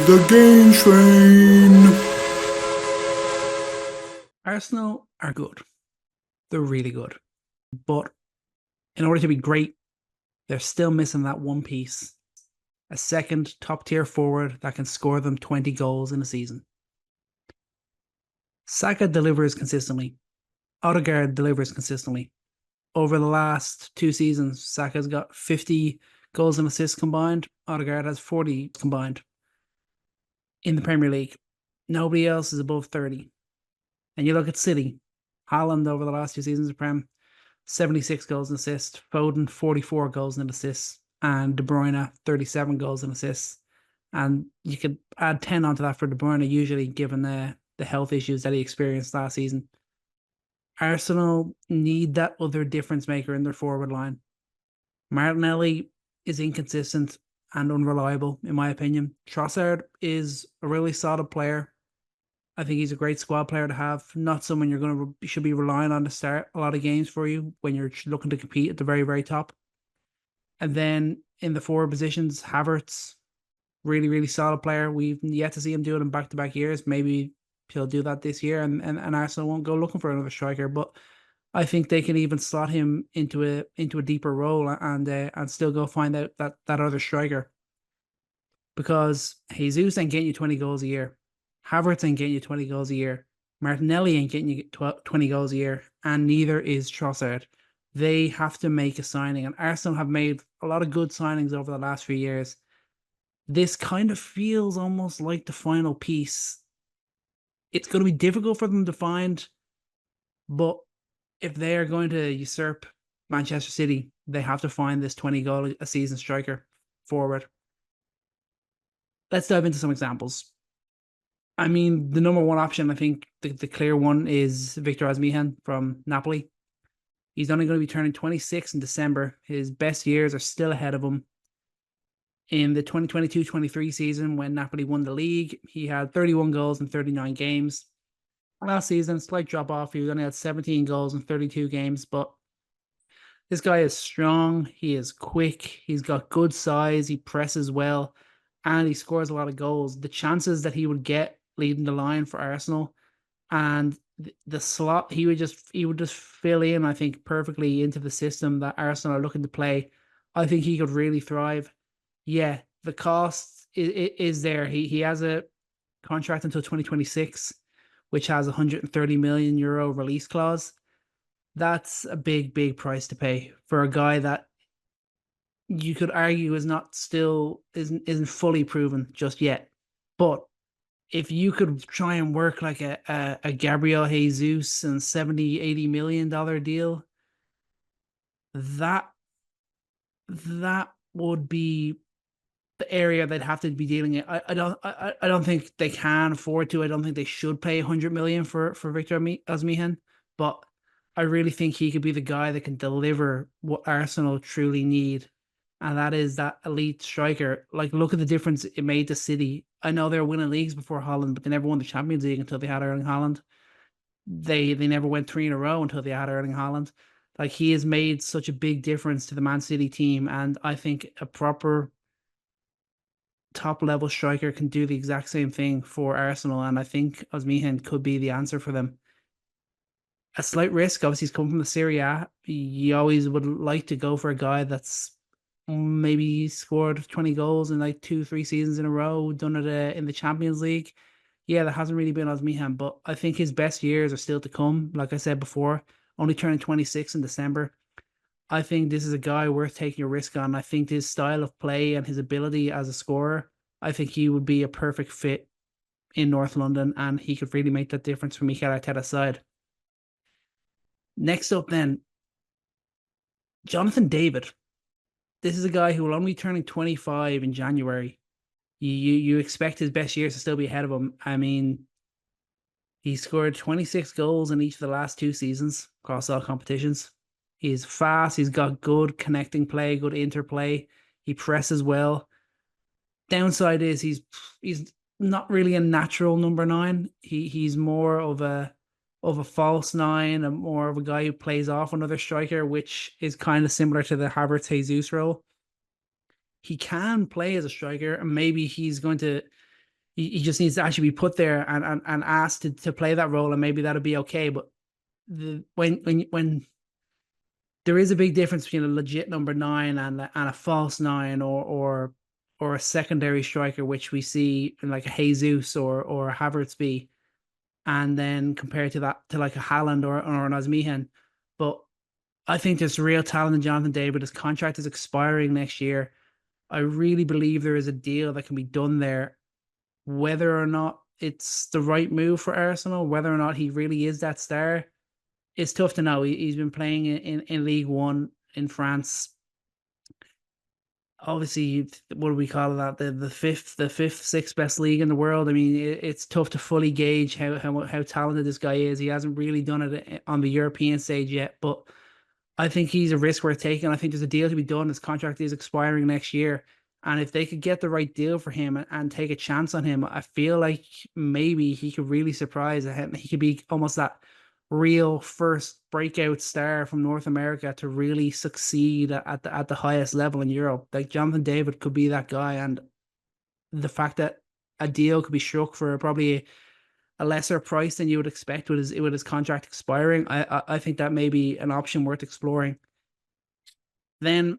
The Game Train. Arsenal are good. They're really good. But in order to be great, they're still missing that one piece. A second top tier forward that can score them 20 goals in a season. Saka delivers consistently. Odegaard delivers consistently. Over the last 2 seasons, Saka's got 50 goals and assists combined. Odegaard has 40 combined in the Premier League. Nobody else is above 30. And you look at City, Haaland over the last 2 seasons of Prem, 76 goals and assists, Foden 44 goals and assists, and De Bruyne 37 goals and assists. And you could add 10 onto that for De Bruyne, usually given the health issues that he experienced last season. Arsenal need that other difference maker in their forward line. Martinelli is inconsistent and unreliable, in my opinion. Trossard is a really solid player. I think he's a great squad player to have. Not someone you're going to should be relying on to start a lot of games for you when you're looking to compete at the very, very top. And then in the forward positions, Havertz, really, really solid player. We've yet to see him do it in back-to-back years. Maybe he'll do that this year, and Arsenal won't go looking for another striker. But I think they can even slot him into a deeper role and still go find out that other striker. Because Jesus ain't getting you 20 goals a year. Havertz ain't getting you 20 goals a year. Martinelli ain't getting you 20 goals a year, and neither is Trossard. They have to make a signing, and Arsenal have made a lot of good signings over the last few years. This kind of feels almost like the final piece. It's going to be difficult for them to find, but if they are going to usurp Manchester City, they have to find this 20 goal a season striker forward. Let's dive into some examples. I mean, the number one option, I think the clear one is Victor Osimhen from Napoli. He's only going to be turning 26 in December. His best years are still ahead of him. In the 2022-23 season, when Napoli won the league, he had 31 goals in 39 games. Last season, slight drop off. He only had 17 goals in 32 games, but this guy is strong. He is quick. He's got good size. He presses well, and he scores a lot of goals. The chances that he would get leading the line for Arsenal, and the slot he would just fill in, I think, perfectly into the system that Arsenal are looking to play. I think he could really thrive. Yeah, the cost is there. He has a contract until 2026, which has a 130 million euro release clause. That's a big, big price to pay for a guy that you could argue is not still isn't fully proven just yet. But if you could try and work like a Gabriel Jesus and 70-80 million dollar deal, that would be the area they'd have to be dealing in. I don't think they can afford to. I don't think they should pay 100 million for Victor Osimhen, but I really think he could be the guy that can deliver what Arsenal truly need, and that is that elite striker. Like, look at the difference it made to City. I know they were winning leagues before Haaland, but they never won the Champions League until they had Erling Haaland. They never went three in a row until they had Erling Haaland. Like, he has made such a big difference to the Man City team, and I think a proper top level striker can do the exact same thing for Arsenal, and I think Osimhen could be the answer for them. A slight risk, obviously, he's come from the Serie A. You always would like to go for a guy that's maybe scored 20 goals in like 2-3 seasons in a row, done it in the Champions League. Yeah, that hasn't really been Osimhen, but I think his best years are still to come. Like I said before, only turning 26 in December. I think this is a guy worth taking a risk on. I think his style of play and his ability as a scorer, I think he would be a perfect fit in North London, and he could really make that difference for Mikel Arteta's side. Next up, then, Jonathan David. This is a guy who will only be turning 25 in January. You expect his best years to still be ahead of him. I mean, he scored 26 goals in each of the last 2 seasons across all competitions. He's fast. He's got good connecting play, good interplay. He presses well. Downside is he's not really a natural number nine. He's more of a false nine, and more of a guy who plays off another striker, which is kind of similar to the Havertz Jesus role. He can play as a striker, and maybe he's going to He just needs to actually be put there and asked to play that role, and maybe that'll be okay. But when there is a big difference between a legit number nine and a false nine, or a secondary striker, which we see in like a Jesus or a Havertz be, and then compared to that to like a Haaland or an Osmihen. But I think there's real talent in Jonathan David. His contract is expiring next year. I really believe there is a deal that can be done there. Whether or not it's the right move for Arsenal, whether or not he really is that star, it's tough to know. He's been playing in League One in France. Obviously, what do we call that? The fifth, sixth best league in the world. I mean, it's tough to fully gauge how talented this guy is. He hasn't really done it on the European stage yet, but I think he's a risk worth taking. I think there's a deal to be done. His contract is expiring next year. And if they could get the right deal for him and take a chance on him, I feel like maybe he could really surprise. He could be almost that real first breakout star from North America to really succeed at the highest level in Europe. Like Jonathan David could be that guy. And the fact that a deal could be struck for probably a lesser price than you would expect with his contract expiring, I think that may be an option worth exploring. Then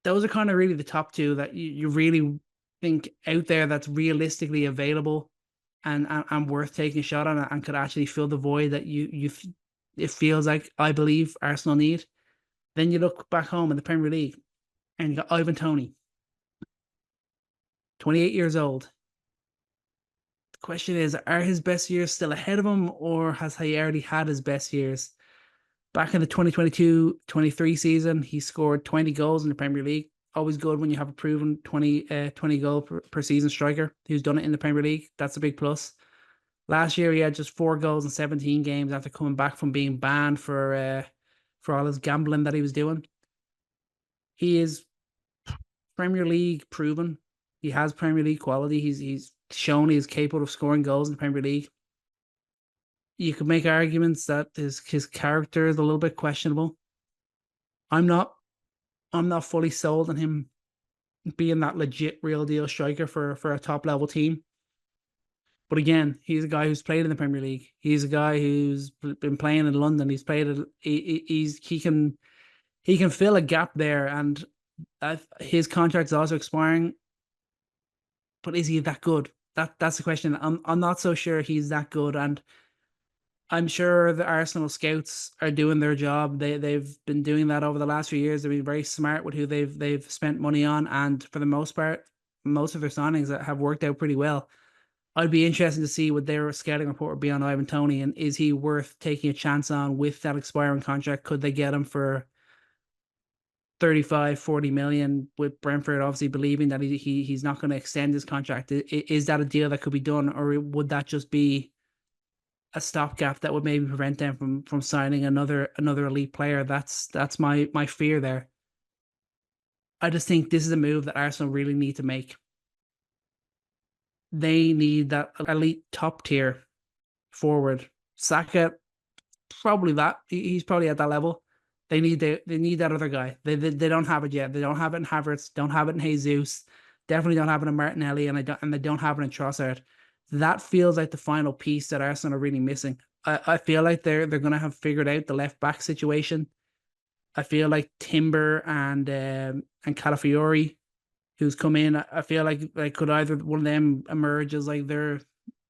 those are kind of really the top two that you really think out there that's realistically available and worth taking a shot on and could actually fill the void that it feels like I believe Arsenal need. Then you look back home in the Premier League and you got Ivan Toney, 28 years old. The question is, are his best years still ahead of him, or has he already had his best years? Back in the 2022-23 season, he scored 20 goals in the Premier League. Always good when you have a proven 20 goal per season striker who's done it in the Premier League. That's a big plus. Last year, he had just 4 goals in 17 games after coming back from being banned for all his gambling that he was doing. He is Premier League proven. He has Premier League quality. He's shown he's capable of scoring goals in the Premier League. You could make arguments that his character is a little bit questionable. I'm not fully sold on him being that legit real deal striker for a top level team. But again, he's a guy who's played in the Premier League. He's a guy who's been playing in London. He's played it. He can fill a gap there, and his contract is also expiring. But is he that good? That's the question. I'm not so sure he's that good, and I'm sure the Arsenal scouts are doing their job. They've been doing that over the last few years. They've been very smart with who they've spent money on, and for the most part, most of their signings have worked out pretty well. I'd be interested to see what their scouting report would be on Ivan Toney, and is he worth taking a chance on with that expiring contract? Could they get him for 35, 40 million, with Brentford obviously believing that he's not going to extend his contract? Is that a deal that could be done, or would that just be a stopgap that would maybe prevent them from signing another elite player? That's my fear there. I just think this is a move that Arsenal really need to make. They need that elite top tier forward. Saka, probably that. He's probably at that level. They need that other guy. They don't have it yet. They don't have it in Havertz. Don't have it in Jesus. Definitely don't have it in Martinelli, and they don't have it in Trossard. That feels like the final piece that Arsenal are really missing. I feel like they're going to have figured out the left back situation. I feel like Timber and Calafiori, who's come in, I feel like could either one of them emerge as like their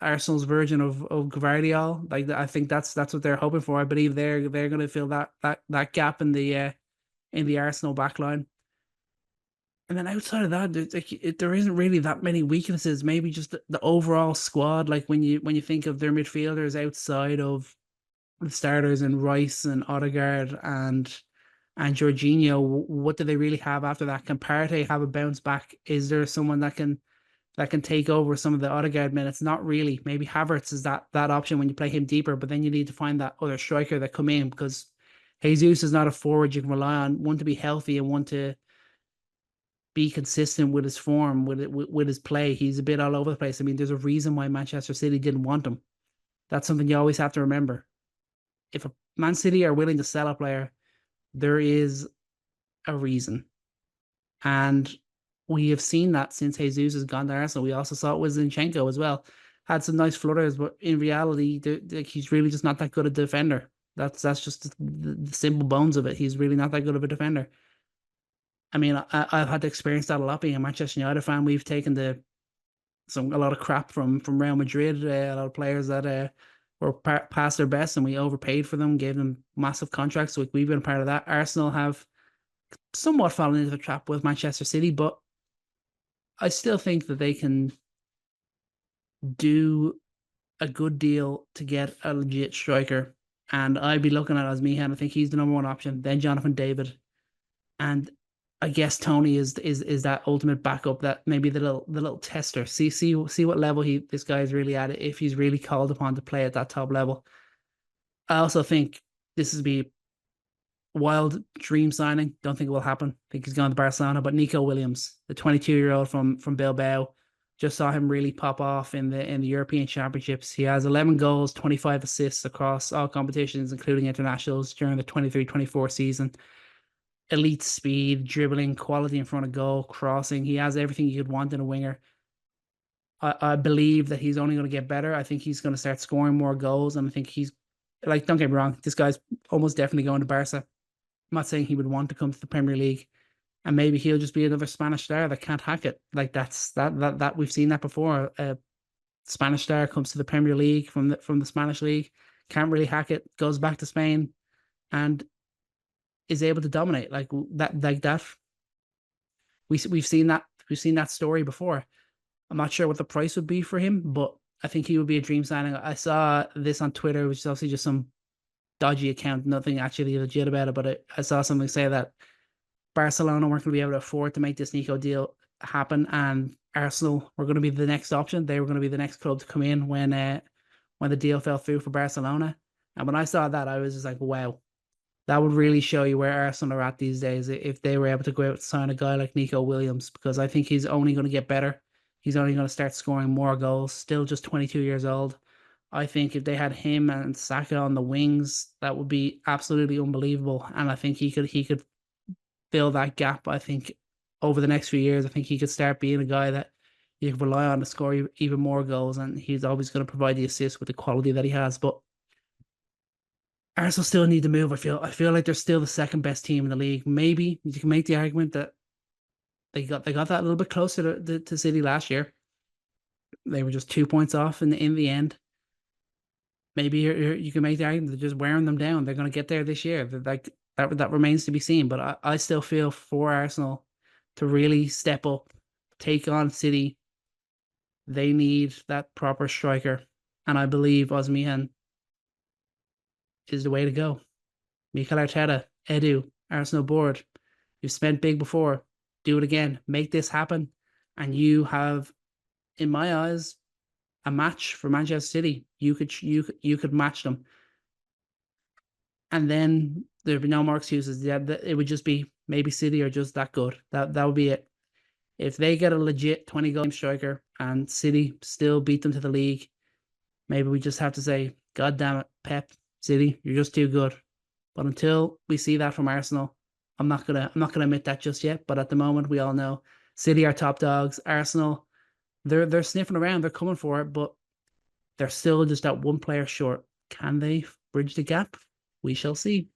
Arsenal's version of Gvardiol. Like, I think that's what they're hoping for. I believe they're going to fill that gap in the Arsenal backline. And then outside of that, there isn't really that many weaknesses. Maybe just the overall squad. Like when you think of their midfielders outside of the starters and Rice and Odegaard and Jorginho, what do they really have after that? Can Partey have a bounce back? Is there someone that can take over some of the Odegaard minutes? Not really. Maybe Havertz is that option when you play him deeper, but then you need to find that other striker that come in, because Jesus is not a forward you can rely on. One to be healthy and one to be consistent with his form, with his play. He's a bit all over the place. I mean, there's a reason why Manchester City didn't want him. That's something you always have to remember. If a Man City are willing to sell a player, there is a reason. And we have seen that since Jesus has gone to Arsenal. We also saw it with Zinchenko as well. Had some nice flutters, but in reality, he's really just not that good a defender. That's just the simple bones of it. He's really not that good of a defender. I mean, I've had to experience that a lot being a Manchester United fan. We've taken a lot of crap from Real Madrid, a lot of players that were past their best, and we overpaid for them, gave them massive contracts. So we've been a part of that. Arsenal have somewhat fallen into the trap with Manchester City, but I still think that they can do a good deal to get a legit striker. And I'd be looking at Osmihan. I think he's the number one option. Then Jonathan David, and I guess Tony is that ultimate backup, that maybe the little tester. See what level this guy is really at, if he's really called upon to play at that top level. I also think this is be wild dream signing. Don't think it will happen. I think he's gone to Barcelona. But Nico Williams, the 22-year-old from Bilbao, just saw him really pop off in the European Championships. He has 11 goals, 25 assists across all competitions, including internationals, during the 23-24 season. Elite speed, dribbling, quality in front of goal, crossing. He has everything you could want in a winger. I believe that he's only going to get better. I think he's going to start scoring more goals. And I think he's, like, don't get me wrong, this guy's almost definitely going to Barca. I'm not saying he would want to come to the Premier League. And maybe he'll just be another Spanish star that can't hack it. Like that we've seen that before. A Spanish star comes to the Premier League from the Spanish league, can't really hack it, goes back to Spain, and is able to dominate like that. We've seen that story before. I'm not sure what the price would be for him, but I think he would be a dream signing. I saw this on Twitter, which is obviously just some dodgy account, nothing actually legit about it, but I saw something say that Barcelona weren't going to be able to afford to make this Nico deal happen, and Arsenal were going to be the next option. They were going to be the next club to come in when the deal fell through for Barcelona. And when I saw that, I was just like, wow, that would really show you where Arsenal are at these days if they were able to go out and sign a guy like Nico Williams, because I think he's only going to get better. He's only going to start scoring more goals, still just 22 years old. I think if they had him and Saka on the wings, that would be absolutely unbelievable. And I think he could fill that gap. I think over the next few years, I think he could start being a guy that you can rely on to score even more goals, and he's always going to provide the assists with the quality that he has. But Arsenal still need to move. I feel like they're still the second best team in the league. Maybe you can make the argument that they got that a little bit closer to City last year. They were just 2 points off in the end. Maybe you can make the argument they're just wearing them down. They're going to get there this year. Like that remains to be seen. But I still feel for Arsenal to really step up, take on City. They need that proper striker, and I believe Osmihan is the way to go. Mikel Arteta, Edu, Arsenal board, you've spent big before. Do it again. Make this happen, and you have, in my eyes, a match for Manchester City. You could match them, and then there'd be no more excuses. Yeah, it would just be maybe City are just that good. That would be it. If they get a legit 20-goal striker and City still beat them to the league, maybe we just have to say, God damn it, Pep, City, you're just too good. But until we see that from Arsenal, I'm not gonna admit that just yet. But at the moment, we all know City are top dogs. Arsenal, they're sniffing around, they're coming for it, but they're still just that one player short. Can they bridge the gap? We shall see.